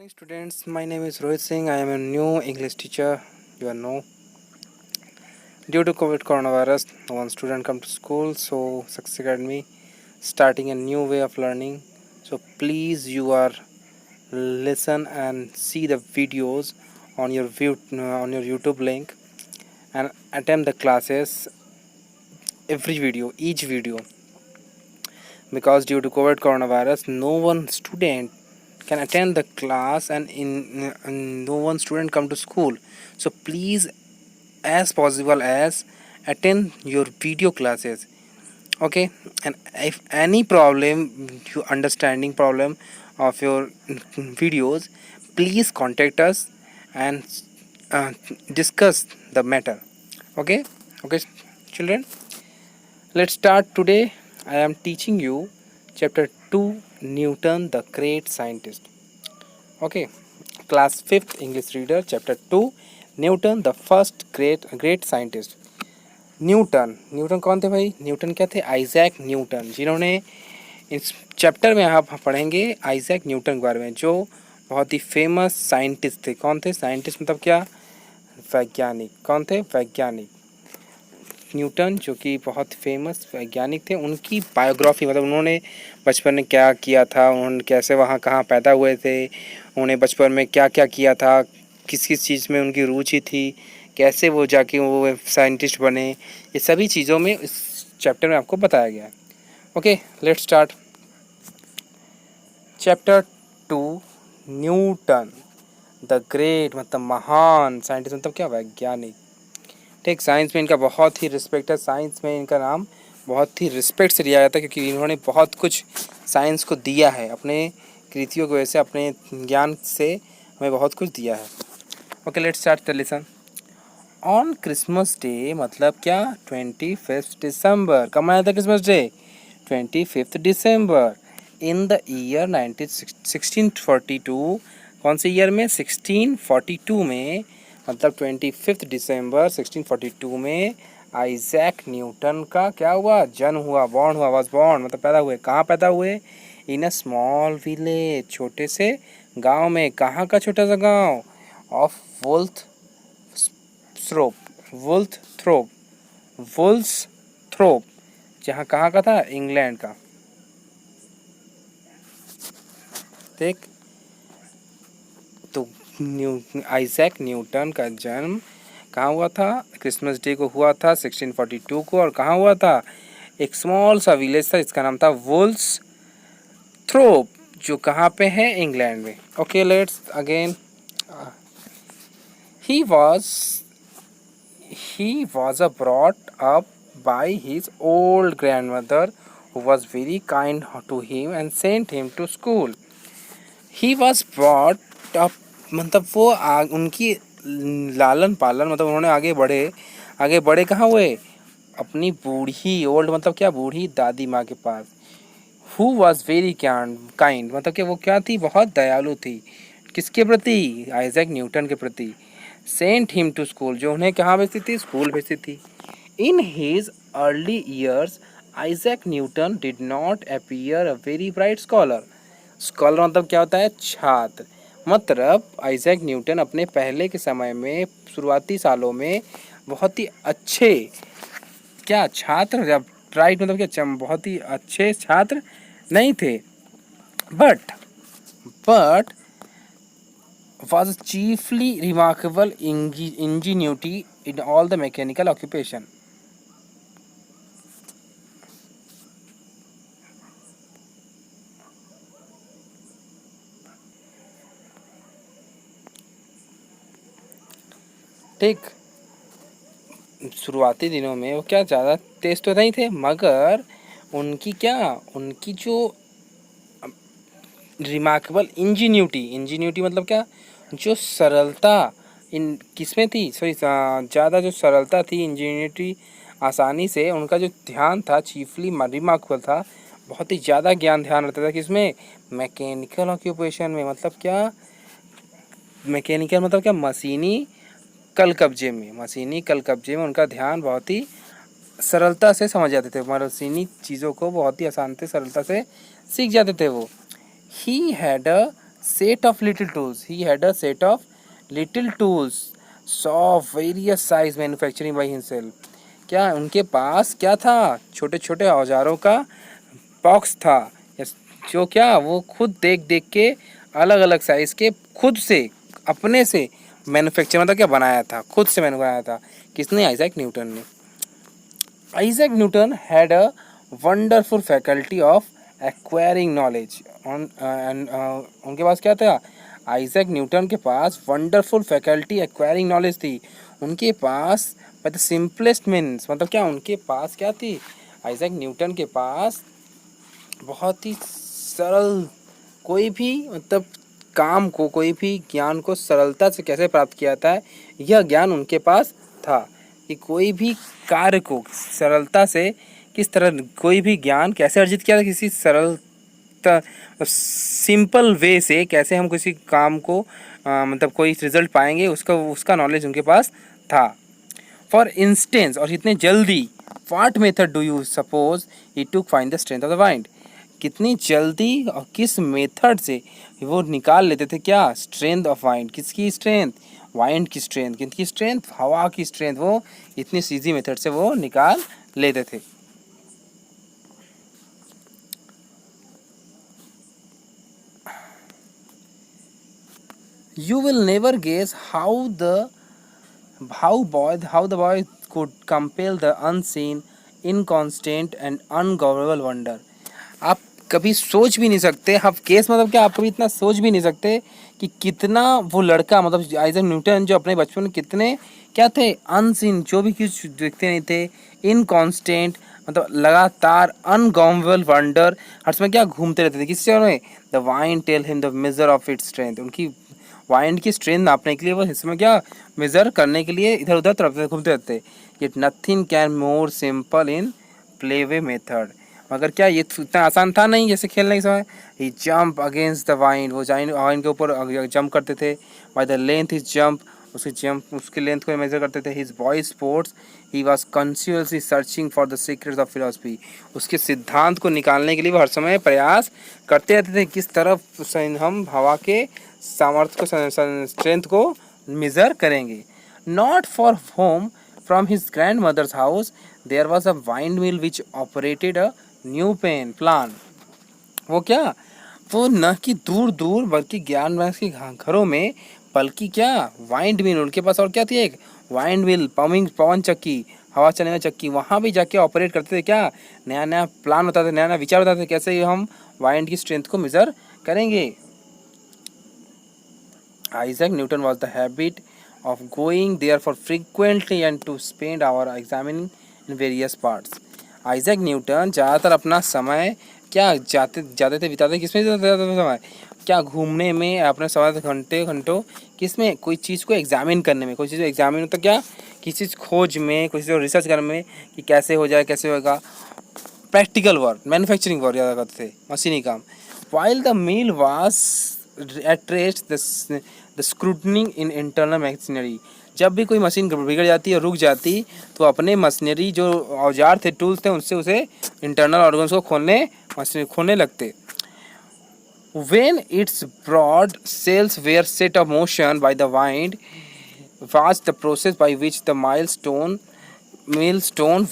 Morning students, my name is Rohit Singh. I am a new English teacher. You know, due to COVID coronavirus, no one student come to school, so Success Academy starting a new way of learning. So please, you are listen and see the videos on your on your YouTube link and attend the classes. Every video, each video, because due to COVID coronavirus, no one student can attend the class and no one student come to school. So please, as possible as attend your video classes, okay? And if any problem, you understanding problem of your videos, please contact us and uh, discuss the matter, okay? Okay, children, let's start. Today I am teaching you chapter 2, Newton the great scientist. Okay, class 5th English reader, chapter 2, Newton the first great scientist. Newton Newton कौन थे भाई? Newton क्या थे? Isaac Newton, जिन्होंने इस chapter में आप पढ़ेंगे आइजैक न्यूटन के बारे में, जो बहुत ही फेमस साइंटिस्ट थे. कौन थे? साइंटिस्ट मतलब क्या? वैज्ञानिक. कौन थे? वैज्ञानिक. न्यूटन जो कि बहुत फेमस वैज्ञानिक थे, उनकी बायोग्राफी मतलब उन्होंने बचपन में क्या किया था, उन्होंने कैसे वहाँ कहाँ पैदा हुए थे, उन्हें बचपन में क्या क्या किया था, किस किस चीज़ में उनकी रुचि थी, कैसे वो जाके वो साइंटिस्ट बने, ये सभी चीज़ों में इस चैप्टर में आपको बताया गया है. Okay, let's start. Chapter 2, Newton the great मतलब महान साइंटिस्ट मतलब क्या? वैज्ञानिक. ठीक, साइंस में इनका बहुत ही रिस्पेक्ट है. साइंस में इनका नाम बहुत ही रिस्पेक्ट से लिया जाता है, क्योंकि इन्होंने बहुत कुछ साइंस को दिया है. अपने कृतियों की वजह से, अपने ज्ञान से हमें बहुत कुछ दिया है. Okay, let's start the lesson. On Christmas day मतलब क्या? 25 दिसंबर. कब मनाया था Christmas day? 25 December in the year 1642. कौन से ईयर में? 1642 में. मतलब 25 दिसंबर 1642 में आइजैक न्यूटन का क्या हुआ? जन्म हुआ. बॉर्न हुआ, वाज बॉर्न मतलब पैदा हुए. कहाँ पैदा हुए? इन अ स्मॉल विलेज, छोटे से गांव में. कहाँ का छोटा सा गांव? ऑफ वुल्थ थ्रोप. वुल्थ थ्रोप. वुल्स थ्रोप, जहाँ कहाँ का था? इंग्लैंड का. ठीक, तो आइजैक न्यूटन का जन्म कहाँ हुआ था? क्रिसमस डे को हुआ था 1642 को. और कहाँ हुआ था? एक स्मॉल सा विलेज था, इसका नाम था वुल्स थ्रोप, जो कहाँ पे है? इंग्लैंड में. Okay, let's again. He was brought up by his old grandmother, who was very kind to him and sent him to school. He was brought up मतलब वो उनकी लालन पालन मतलब उन्होंने आगे बढ़े कहाँ हुए? अपनी बूढ़ी, ओल्ड मतलब क्या? बूढ़ी दादी माँ के पास. हु वॉज वेरी काइंड मतलब कि वो क्या थी? बहुत दयालु थी. किसके प्रति? आइजैक न्यूटन के प्रति. सेंट हिम टू स्कूल, जो उन्हें कहाँ भेजती थी? स्कूल भेजती थी. In his early years Isaac Newton did not appear a very bright scholar. Scholar मतलब क्या होता है? छात्र. मतलब आइजैक न्यूटन अपने पहले के समय में, शुरुआती सालों में बहुत ही अच्छे क्या छात्र, या ब्राइट मतलब क्या? बहुत ही अच्छे छात्र नहीं थे. But was chiefly remarkable ingenuity in all the mechanical occupation. ठीक, शुरुआती दिनों में वो क्या ज़्यादा तेज तो नहीं थे, मगर उनकी जो रिमार्केबल इंजीन्यूटी मतलब क्या? जो सरलता इन किसमें थी? सॉरी, ज़्यादा जो सरलता थी, इंजीन्यूटी, आसानी से उनका जो ध्यान था, चीफली रिमार्केबल था. बहुत ही ज़्यादा ध्यान रहता था किसमें? मैकेनिकल ऑक्यूपेशन में. मतलब क्या? मैकेनिकल मतलब क्या? मशीनी कल कब्जे में उनका ध्यान बहुत ही सरलता से समझ जाते थे. चीज़ों को बहुत ही आसान से, सरलता से सीख जाते थे वो. He had a Set of little tools. He had a set of little tools. Saw various size manufacturing by himself. क्या उनके पास क्या था? छोटे छोटे औजारों का बॉक्स था, जो क्या वो खुद देख देख के अलग अलग साइज के खुद से अपने से मैन्युफैक्चर मतलब क्या बनाया था, खुद से मैंने बनाया था। किसने? आइजैक न्यूटन ने। Isaac Newton had a wonderful faculty of acquiring knowledge on and उनके पास क्या था? आइजैक न्यूटन के पास वंडरफुल फैकल्टी एक्वायरिंग नॉलेज थी। उनके पास बाय द सिंपलेस्ट मीन्स मतलब क्या उनके पास क्या थी? आइजैक न्यूटन के पास बहुत ही सरल कोई भी मतलब काम को, कोई भी ज्ञान को सरलता से कैसे प्राप्त किया जाता है, यह ज्ञान उनके पास था। कि कोई भी कार्य को सरलता से किस तरह, कोई भी ज्ञान कैसे अर्जित किया था, किसी सरलता सिंपल वे से कैसे हम किसी काम को मतलब कोई रिजल्ट पाएंगे, उसका नॉलेज उनके पास था। फॉर इंस्टेंस, और इतने जल्दी, what method do you suppose he took find the strength of the wind? कितनी जल्दी और किस मेथड से वो निकाल लेते थे क्या? Strength of wind. किसकी स्ट्रेंथ? वाइंड की स्ट्रेंथ। किसकी स्ट्रेंथ? हवा की स्ट्रेंथ। वो इतनी सीधी मेथड से वो निकाल लेते थे। You will never guess how the boy could compel the unseen, inconstant and ungovernable wonder. आप कभी सोच भी नहीं सकते, आप केस मतलब क्या, आप कभी इतना सोच भी नहीं सकते कि कितना वो लड़का मतलब आइजैक न्यूटन जो अपने बचपन में कितने क्या थे? अनसीन, जो भी कुछ दिखते नहीं थे। इनकॉन्स्टेंट मतलब लगातार। अनगॉमेबल वंडर, हर समय क्या घूमते रहते थे किस चीज़ में? The vane tell him the measure of its strength. उनकी वाइंड की स्ट्रेंथ नापने के लिए वो इसमें क्या मेजर करने के लिए इधर उधर तरफ घूमते रहते। It nothing can more simple in play way method. मगर क्या ये इतना आसान था नहीं जैसे खेलने के समय। ही जंप अगेंस्ट द वाइंड, वो वाइंड के ऊपर जंप करते थे। By the length his jump, उसकी लेंथ को मेजर करते थे। His boy sports, he was continuously searching for the secrets of philosophy. उसके सिद्धांत को निकालने के लिए वो हर समय प्रयास करते रहते थे, किस तरफ हम हवा के सामर्थ्य को, स्ट्रेंथ को मेजर करेंगे। Not far home from his grand mother's house there was a wind mill which operated a new pen plan. वो क्या, वो न कि दूर दूर बल्कि ज्ञान के घरों में, बल्कि क्या वाइंड मिल उनके पास। और क्या थी? एक वाइंड मिल, पवन चक्की, हवा चलने वाली चक्की, वहाँ भी जाके ऑपरेट करते थे। क्या नया नया प्लान बताते थे, नया नया विचार बताते थे कैसे हम वाइंड की स्ट्रेंथ को मेजर करेंगे। Isaac Newton was the habit of going there for frequently and to spend hours examining in various parts. Isaac Newton ज़्यादातर अपना समय क्या जाते थे बिताते किसमें जाता था समय? क्या घूमने में, अपने समय घंटे घंटों किसमें? कोई चीज़ को एग्जामिन करने में। कोई चीज़ को एग्जामिन तो क्या, किसी चीज़ खोज में, किसी चीज़ को रिसर्च करने में कि कैसे हो जाए, कैसे होगा। प्रैक्टिकल वर्क, मैन्युफैक्चरिंग वर्क ज़्यादा करते थे, मशीनी काम। While the mill was at rest the scrutiny in internal machinery. जब भी कोई मशीन बिगड़ जाती है, रुक जाती, तो अपने मशीनरी जो औजार थे, टूल्स थे, उनसे उसे इंटरनल ऑर्गन्स को खोलने लगते। When its broad sails were set of motion by the wind, was the process by which the millstone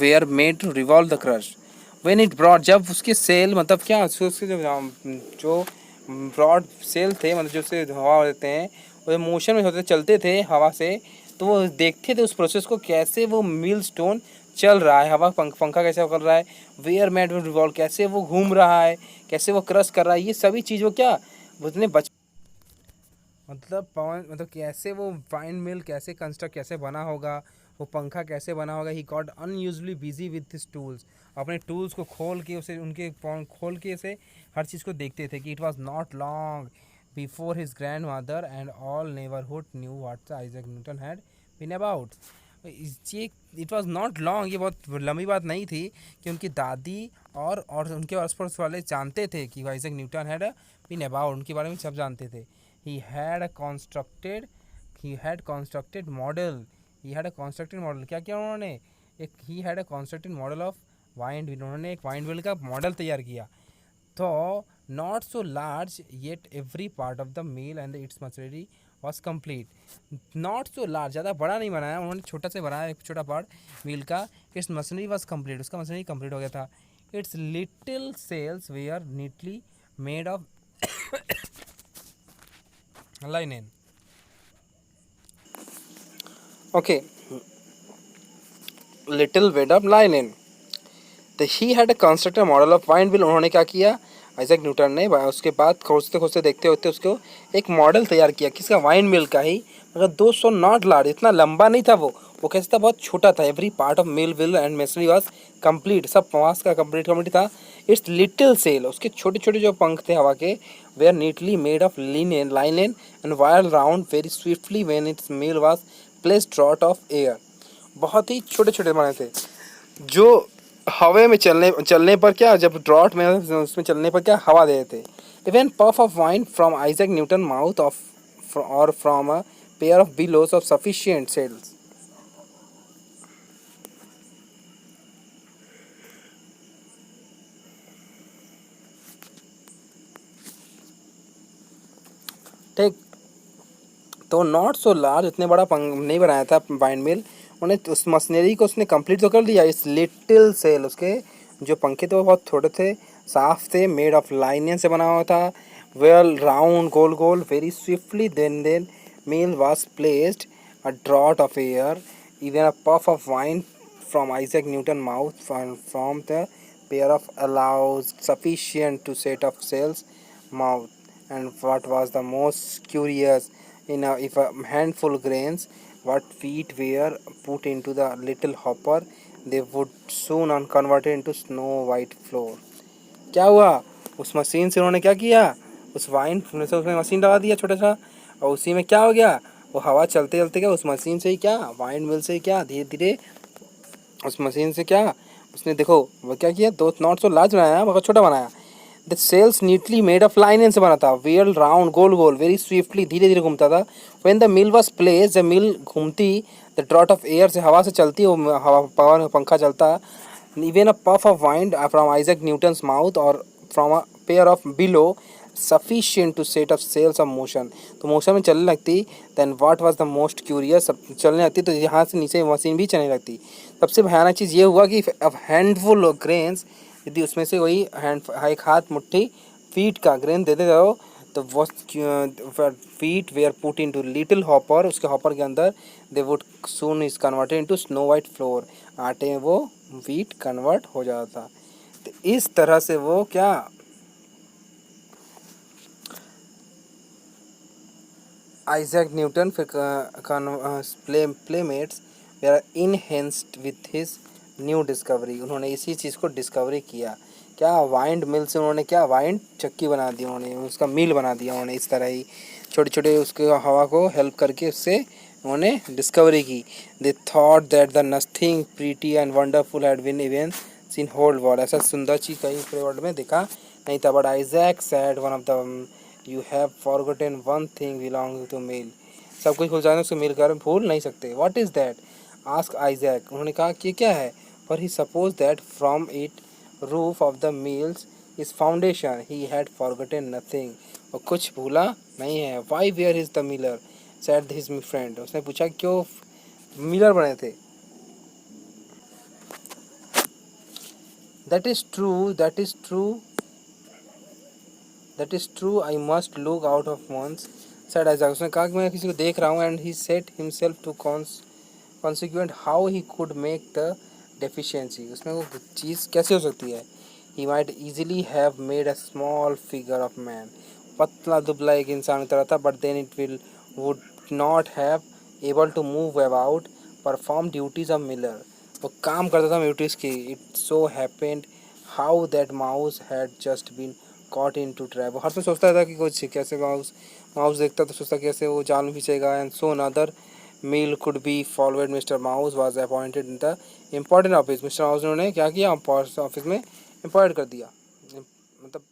were made to revolve the crush. When it broad, जब उसके सेल मतलब क्या, उसके जो ब्रॉड सेल थे मतलब जो से हवा देते हैं, वो मोशन में होते चलते थे हवा से, तो वो देखते थे उस प्रोसेस को कैसे वो मिल स्टोन चल रहा है, हवा पंखा कैसे कर रहा है, वेयर मैड रिवॉल्व कैसे वो घूम रहा है, कैसे वो क्रश कर रहा है। ये सभी चीज़ों क्या उसने मतलब पवन मतलब कैसे वो वाइंड मिल कैसे कंस्ट्रक्ट कैसे बना होगा, वो पंखा कैसे बना होगा। He got unusually busy with his tools. अपने टूल्स को खोल के उसे उनके खोल के से हर चीज़ को देखते थे। कि it was not long before his grand mother and all neighbourhood knew what Isaac Newton had been about. ये इट वॉज नॉट लॉन्ग, ये बहुत लंबी बात नहीं थी कि उनकी दादी और उनके आस पड़ोस वाले जानते थे कि Isaac Newton had been about, उनके बारे में सब जानते थे। he had a constructed he had constructed model क्या किया उन्होंने? एक he had a constructed model of wind wheel, उन्होंने एक वाइंड व्हील का मॉडल तैयार किया। तो not so large yet every part of the meal and its machinery was complete. not so large, ज़्यादा बड़ा नहीं बनाया उन्होंने, छोटा से बनाया एक छोटा पार्ट मील का. इट्स मशीनरी वॉज कंप्लीट, उसका मशीनरी कंप्लीट हो गया था. Its little sails were neatly made of linen. Okay, little wed of linen. तो he had construct model of wind wheel. उन्होंने क्या किया, आइजैक न्यूटन ने उसके बाद खोजते खोजते देखते होते उसको एक मॉडल तैयार किया किसका, वाइन मिल का ही. मगर 200 नॉट लार्ज, इतना लंबा नहीं था वो कैसे था, बहुत छोटा था. Every part of mill will and machinery was complete, सब पास का कंप्लीट था. इट्स लिटिल सेल, उसके छोटे छोटे जो पंख थे हवा के, were neatly made of linen and wire round very swiftly when its mill was placed draught of air. बहुत ही छोटे छोटे बने थे जो हवे में चलने पर क्या, जब ड्रॉट में उसमें चलने पर क्या हवा दे देते. Even puff of wind from Isaac Newton mouth of और from a pair of bellows of sufficient sails. ठीक, तो नॉट सो लार्ज, इतने बड़ा नहीं बनाया था वाइन मिल. उन्हें उस मशीनरी को उसने कंप्लीट तो कर दिया. इस लिटिल सेल, उसके जो पंखे थे वो बहुत छोटे थे, साफ थे, मेड ऑफ लाइनियन से बना हुआ था. वेल राउंड, गोल गोल, very swiftly then mill was placed a draught of air, even a puff of wind from Isaac Newton mouth from the pair of allows sufficient to set of cells mouth. And what was the most curious, if a handful grains what wheat were put into the little hopper, they would soon convert into snow white flour. क्या हुआ, उस machine से उन्होंने क्या किया, उस wine में से उसने मशीन लगा दिया छोटा सा, और उसी में क्या हो गया, वो हवा चलते चलते क्या उस मशीन से ही क्या, वाइन मिल से ही क्या धीरे धीरे उस मशीन से क्या उसने देखो वो क्या किया, दो नॉट सो लार्ज बनाया मगर छोटा बनाया. The sails neatly made of line से बना था, वेल राउंड, गोल गोल, वेरी स्विफ्टली, धीरे धीरे घूमता था. When the mill was place, the mill घूमती, द ड्रॉट ऑफ एयर से हवा से चलती, वो हवा पावर पंखा चलता. Even a puff of wind from Isaac Newton's mouth और from a pair of bellow sufficient to set of sails of motion. तो मोशन में चलने लगती. Then what was the most curious, चलने लगती तो यहाँ से नीचे मशीन भी चलने लगती. सबसे भयानक चीज़ ये हुआ कि अब हैंडफुल ऑफ ग्रेन्स, यदि उसमें से वही एक हाथ मुट्ठी फीट का ग्रेन दे देते हो, तो वो feet were put into little hopper, उसके हॉपर के अंदर they would soon is converted into snow white flour, आटे में वो वीट कन्वर्ट हो जाता था. तो इस तरह से वो क्या, आइजैक न्यूटन फिर playmates were enhanced with his new discovery. उन्होंने इसी चीज़ को डिस्कवरी किया, क्या वाइंड मिल से उन्होंने क्या वाइंड चक्की बना दी, उन्होंने उसका मिल बना दिया. उन्होंने इस तरह ही छोटे छोटे उसके हवा को हेल्प करके उससे उन्होंने डिस्कवरी की. They thought that the nothing pretty and wonderful had been even seen whole world. ऐसा सुंदर चीज़ कहीं पूरे वर्ल्ड में देखा नहीं था. But Isaac said one of the, you have forgotten one thing belong to mill. सब कुछ भूल जाने, उसको मिल कर भूल नहीं सकते. What is that, ask Isaac. उन्होंने कहा कि क्या है. पर he suppose that from it roof of the mills is foundation, he had forgotten nothing. और कुछ भूला नहीं है. Why were is the miller said his me friend. उसने पूछा क्यों मिलर बने थे. That is true, that is true, that is true, I must look out of once said Isaac. उसने कहा कि मैं किसी को देख रहा हूँ. And he set himself to consequent how he could make the deficiency. उसमें वो चीज़ कैसे हो सकती है. he might easily have made a small figure of man. पतला दुबला एक इंसान की तरह था. but then it will would not have able to move about, perform duties of miller. वो काम करता था ड्यूटीज की. it so happened how that mouse had just been caught into trap. वो हर समय सोचता था कि कुछ कैसे माउस माउस देखता तो सोचता कैसे वो जाल में फंसेगा. And so another meal could be followed. Mr. Mouse was appointed in the important office. Mister mouse ने क्या किया, ऑफिस में इम्पॉइंट कर दिया, मतलब